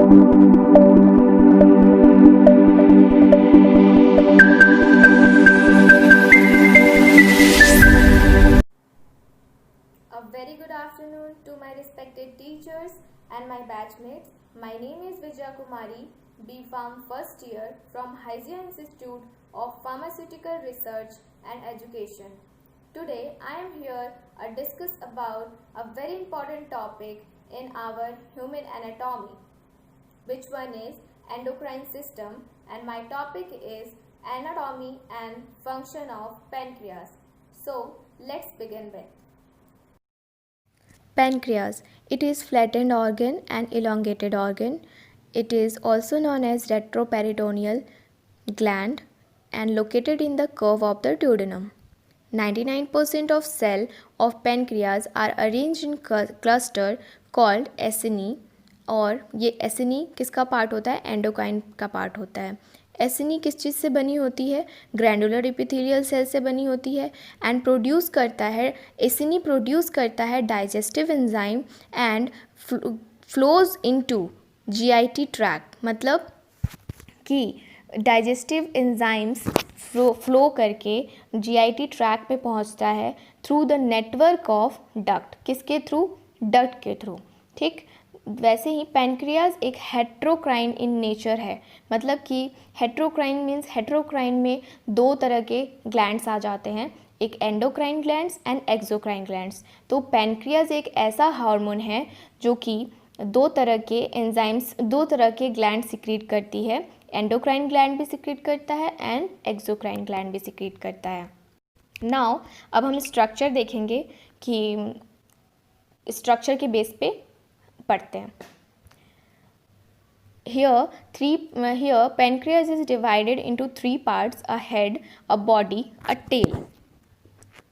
A very good afternoon to my respected teachers and my batchmates. My name is Vijaya Kumari, B Farm first year from Hygieia Institute of Pharmaceutical Research and Education. Today I am here to discuss about a very important topic in our human anatomy, which one is endocrine system, and my topic is anatomy and function of pancreas. So let's begin with Pancreas. It is flattened organ and elongated organ. It is also known as retroperitoneal gland and located in the curve of the duodenum. 99% of cell of pancreas are arranged in cluster called acini, और ये acini किसका part होता है? Endocrine का part होता है. एसिनी किस चीज़ से बनी होती है? ग्रैंडुलर एपिथेलियल सेल से बनी होती है एंड प्रोड्यूस करता है, एसिनी प्रोड्यूस करता है digestive enzyme and flows into GIT tract, मतलब कि डाइजेस्टिव एंजाइम्स फ्लो करके जीआईटी ट्रैक में पहुंचता है through the network of duct. किसके थ्रू? डक्ट के थ्रू. ठीक, वैसे ही पैनक्रियाज एक हेट्रोक्राइन इन नेचर है. मतलब कि हेट्रोक्राइन मीन्स हेट्रोक्राइन में दो तरह के ग्लैंड्स आ जाते हैं, एक endocrine glands and exocrine glands. तो पैनक्रियाज एक ऐसा हार्मोन है जो कि दो तरह के एंजाइम्स, दो तरह के ग्लैंड सिक्रीट करती है. एंडोक्राइन ग्लैंड भी सिक्रीट करता है एंड एक्सोक्राइन ग्लैंड भी सिक्रीट करता है. नाउ अब हम स्ट्रक्चर देखेंगे कि स्ट्रक्चर के बेस पे पढ़ते हैं. Here pancreas is divided into three parts: a head, a body, a tail.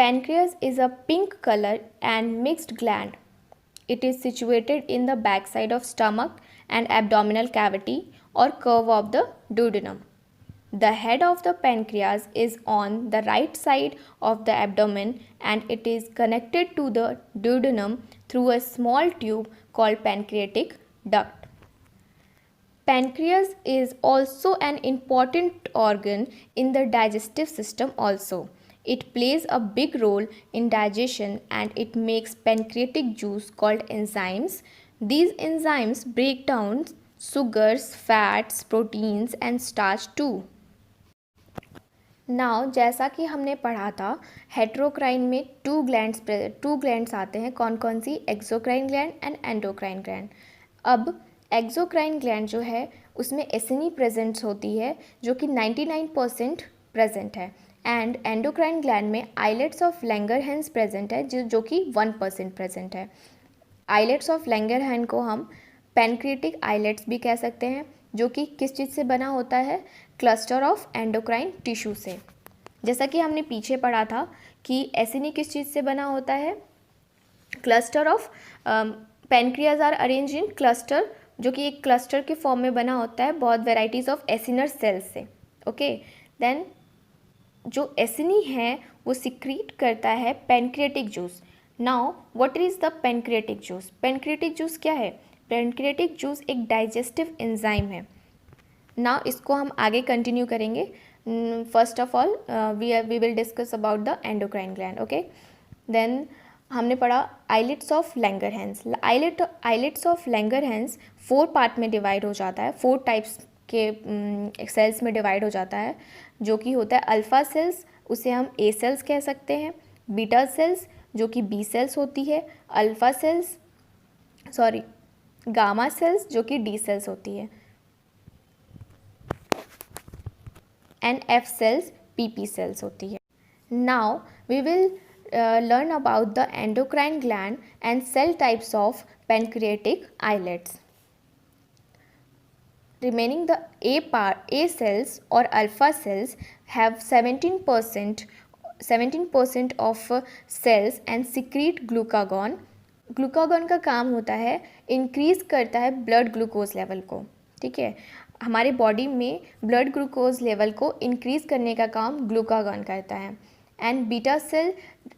Pancreas is a pink color and mixed gland. It is situated in the backside of stomach and abdominal cavity or curve of the duodenum. The head of the pancreas is on the right side of the abdomen and it is connected to the duodenum through a small tube called pancreatic duct. Pancreas is also an important organ in the digestive system also. It plays a big role in digestion and it makes pancreatic juice called enzymes. These enzymes break down sugars, fats, proteins and starch too. Now जैसा कि हमने पढ़ा था, heterocrine में to glands आते हैं. कौन कौन सी? Exocrine gland and endocrine gland. अब एक्सोक्राइन ग्लैंड जो है उसमें एसिनी प्रेजेंट होती है जो कि 99% प्रेजेंट है एंड एंडोक्राइन ग्लैंड में आइलेट्स ऑफ लैंगरहैंस प्रेजेंट है जो कि 1% प्रेजेंट है. आइलेट्स ऑफ लैंगरहैंस को हम पैनक्रिएटिक आइलेट्स भी कह सकते हैं, जो कि किस चीज़ से बना होता है? क्लस्टर ऑफ एंडोक्राइन टिश्यू से. जैसा कि हमने पीछे पढ़ा था कि एसिनी किस चीज़ से बना होता है? Cluster of pancreas are arrange in cluster, जो कि एक क्लस्टर के फॉर्म में बना होता है बहुत वेराइटीज़ ऑफ एसिनर सेल्स से. ओके, देन जो एसिनी है वो सिक्रीट करता है pancreatic juice. Now what is the pancreatic juice? Pancreatic juice क्या है? पैनक्रिएटिक जूस एक डाइजेस्टिव एंजाइम है. नाउ इसको हम आगे कंटिन्यू करेंगे. First of all we will discuss about the endocrine gland. Okay, then हमने पढ़ा islets of Langerhans. Islets of Langerhans 4 part में डिवाइड हो जाता है, 4 टाइप्स के सेल्स में डिवाइड हो जाता है, जो कि होता है अल्फ़ा सेल्स, उसे हम ए सेल्स कह सकते हैं. बीटा सेल्स जो कि बी सेल्स होती है. गामा सेल्स जो कि डी सेल्स होती है. And F cells PP cells होती है. Now we will learn about the endocrine gland and cell types of pancreatic islets. Remaining the A cells or alpha cells have 17% of cells and secrete glucagon. Glucagon का काम होता है increase करता है blood glucose level को. ठीक है, हमारे बॉडी में ब्लड ग्लूकोज लेवल को इंक्रीज़ करने का काम ग्लूकागॉन करता है. And beta cell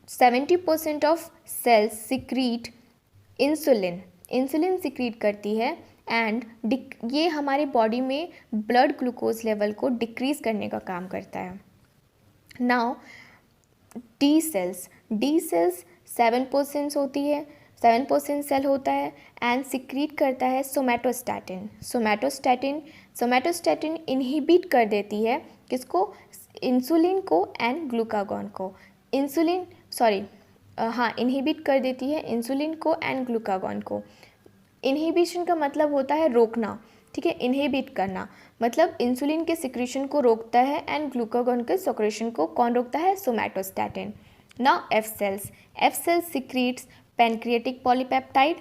70% of cells secrete insulin secrete करती है एंड ये हमारे बॉडी में ब्लड ग्लूकोज लेवल को डिक्रीज़ करने का काम करता है। नाउ डी सेल्स 7% होती है, 7% सेल होता है एंड सिक्रीट करता है सोमैटोस्टैटिन इनहिबिट कर देती है किसको, इंसुलिन को एंड ग्लूकागॉन को, इनहिबिट कर देती है इंसुलिन को एंड ग्लूकागॉन को। इनहिबिशन का मतलब होता है रोकना, ठीक है। इनहिबिट करना मतलब इंसुलिन के सिक्रीशन को रोकता है एंड ग्लूकागॉन के सिक्रीशन को कौन रोकता है, somatostatin. Now F cells secretes pancreatic polypeptide.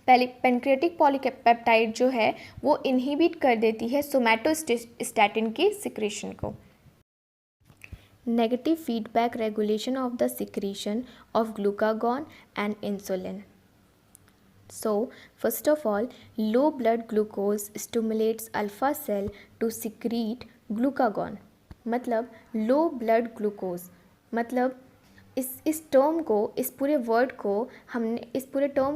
Pancreatic polypeptide जो है वो इनहिबिट कर देती है सोमैटोस्टैटिन के सिक्रीशन को। Negative feedback regulation of the secretion of glucagon and insulin. So, first of all, low blood glucose stimulates alpha cell to secrete glucagon. मतलब low blood glucose मतलब इस टर्म को, इस पूरे वर्ड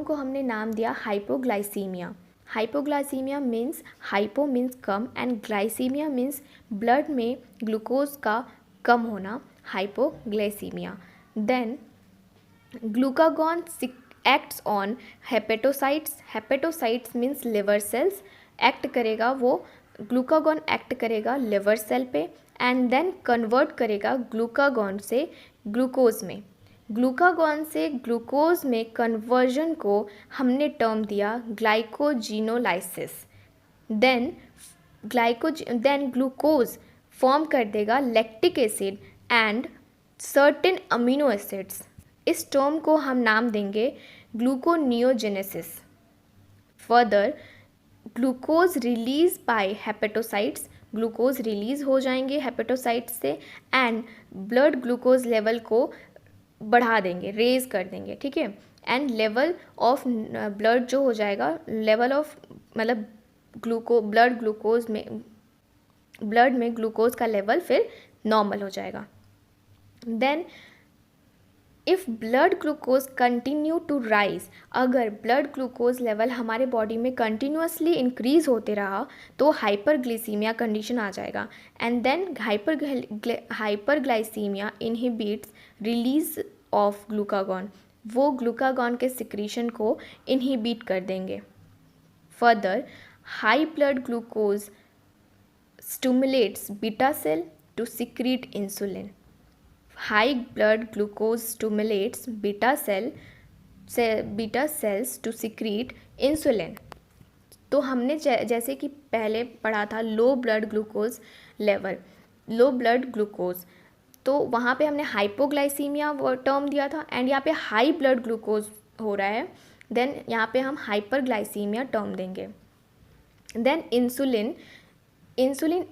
को हमने नाम दिया hypoglycemia. Hypoglycemia means hypo means कम एंड ग्लाइसीमिया मीन्स ब्लड में ग्लूकोज का कम होना, hypoglycemia. Then glucagon acts on hepatocytes means liver cells, act करेगा वो, ग्लूकागॉन एक्ट करेगा लिवर सेल पे एंड देन कन्वर्ट करेगा ग्लूकागॉन से ग्लूकोज में। ग्लूकागॉन से ग्लूकोज में कन्वर्जन को हमने टर्म दिया ग्लाइकोजिनोलाइसिस। देन ग्लूकोज फॉर्म कर देगा lactic acid and certain amino acids. इस टर्म को हम नाम देंगे gluconeogenesis. Further glucose release by hepatocytes, glucose release हो जाएंगे हेपेटोसाइट्स से एंड ब्लड ग्लूकोज लेवल को बढ़ा देंगे, रेज कर देंगे, ठीक है। एंड लेवल ऑफ ब्लड जो हो जाएगा, लेवल ऑफ मतलब ब्लड में ग्लूकोज का लेवल फिर नॉर्मल हो जाएगा। Then if blood glucose continue to rise, अगर ब्लड ग्लूकोज लेवल हमारे बॉडी में कंटिन्यूसली इंक्रीज होते रहा तो हाइपरग्लाइसीमिया कंडीशन आ जाएगा and then hyperglycemia inhibits release of glucagon, वो ग्लूकागॉन के सिक्रीशन को इनहिबिट कर देंगे। Further high blood glucose stimulates beta cell to secrete insulin. High blood glucose stimulates beta cells to secrete insulin. तो हमने जैसे कि पहले पढ़ा था लो ब्लड ग्लूकोज, तो वहाँ पे हमने हाइपोग्लाइसीमिया टर्म दिया था एंड यहाँ पे हाई ब्लड ग्लूकोज हो रहा है, देन यहाँ पे हम हाइपरग्लाइसीमिया टर्म देंगे। देन इंसुलिन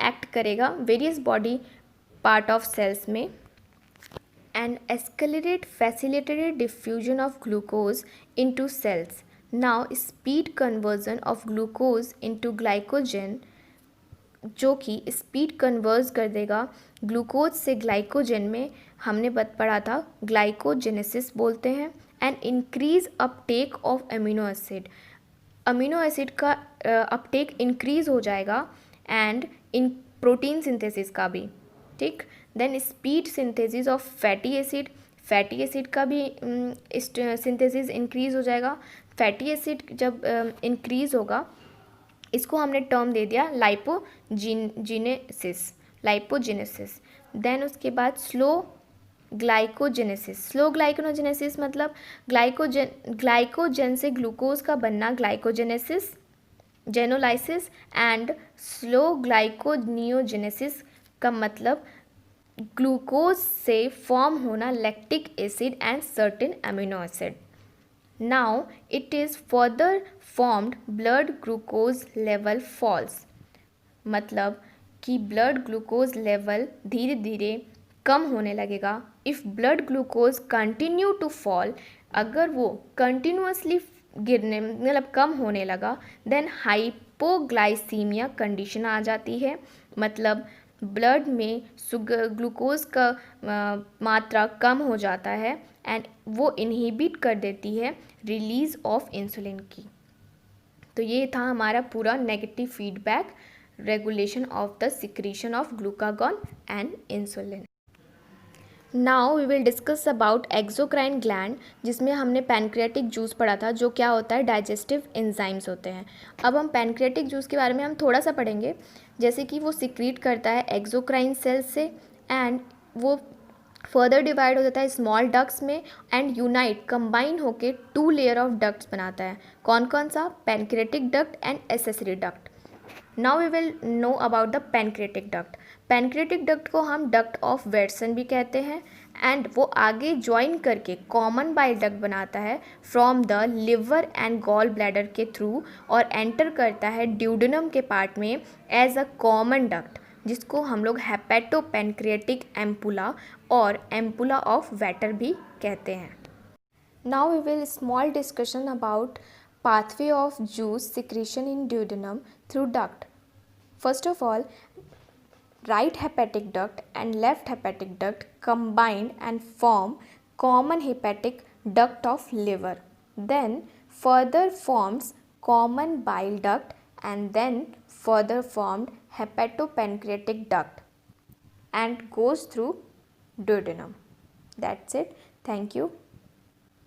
एक्ट करेगा various body part of cells में and facilitated diffusion of glucose into cells. Now speed conversion of glucose into glycogen, जो कि स्पीड कन्वर्स कर देगा ग्लूकोज से ग्लाइकोजन में, हमने पढ़ा था ग्लाइकोजेनेसिस बोलते हैं। And increase uptake of amino acid का अपटेक इंक्रीज हो जाएगा एंड इन प्रोटीन सिंथेसिस का भी, ठीक। Then speed synthesis of fatty acid का भी सिंथेसिस इंक्रीज हो जाएगा। फैटी एसिड जब इंक्रीज होगा, इसको हमने टर्म दे दिया लाइपोजेनेसिस। देन उसके बाद स्लो ग्लाइकोजेनेसिस मतलब ग्लाइकोजन से ग्लूकोज का बनना जेनोलाइसिस एंड स्लो ग्लाइकोनियोजेनेसिस का मतलब ग्लूकोज से फॉर्म होना lactic acid and certain amino acid. Now it is further formed blood glucose level falls, मतलब कि ब्लड ग्लूकोज लेवल धीरे धीरे कम होने लगेगा। If blood glucose continue to fall, अगर वो कंटिन्यूसली गिरने मतलब कम होने लगा, देन हाइपोग्लाइसीमिया कंडीशन आ जाती है, मतलब ब्लड में ग्लूकोज का मात्रा कम हो जाता है एंड वो इनहिबिट कर देती है रिलीज ऑफ इंसुलिन की। तो ये था हमारा पूरा negative feedback, regulation of the secretion of glucagon and insulin. Now we will discuss about exocrine gland, जिसमें हमने पैनक्रियाटिक जूस पढ़ा था, जो क्या होता है, डाइजेस्टिव एंजाइम्स होते हैं। अब हम पैनक्रियाटिक जूस के बारे में हम थोड़ा सा पढ़ेंगे, जैसे कि वो सिक्रीट करता है एक्सोक्राइन सेल्स से, एंड वो फर्दर डिवाइड हो जाता है स्मॉल डक्ट्स में एंड यूनाइट कंबाइन होके 2 लेयर ऑफ डक्ट्स बनाता है। कौन कौन सा, pancreatic duct and accessory duct. Now we will know about the pancreatic duct. Pancreatic duct को हम डक्ट ऑफ वेट्सन भी कहते हैं, एंड वो आगे ज्वाइन करके कॉमन बाइल डक्ट बनाता है from the liver and gall bladder के थ्रू, और एंटर करता है ड्यूडेनम के पार्ट में एज अ कॉमन डक्ट, जिसको हम लोग हेपेटोपैनक्रियाटिक एम्पुला और एम्पुला ऑफ वेटर भी कहते हैं। Now we will small discussion about pathway of juice secretion in duodenum through duct. First of all, right hepatic duct and left hepatic duct combine and form common hepatic duct of liver. Then further forms common bile duct, and then further formed hepatopancreatic duct and goes through duodenum. That's it. Thank you.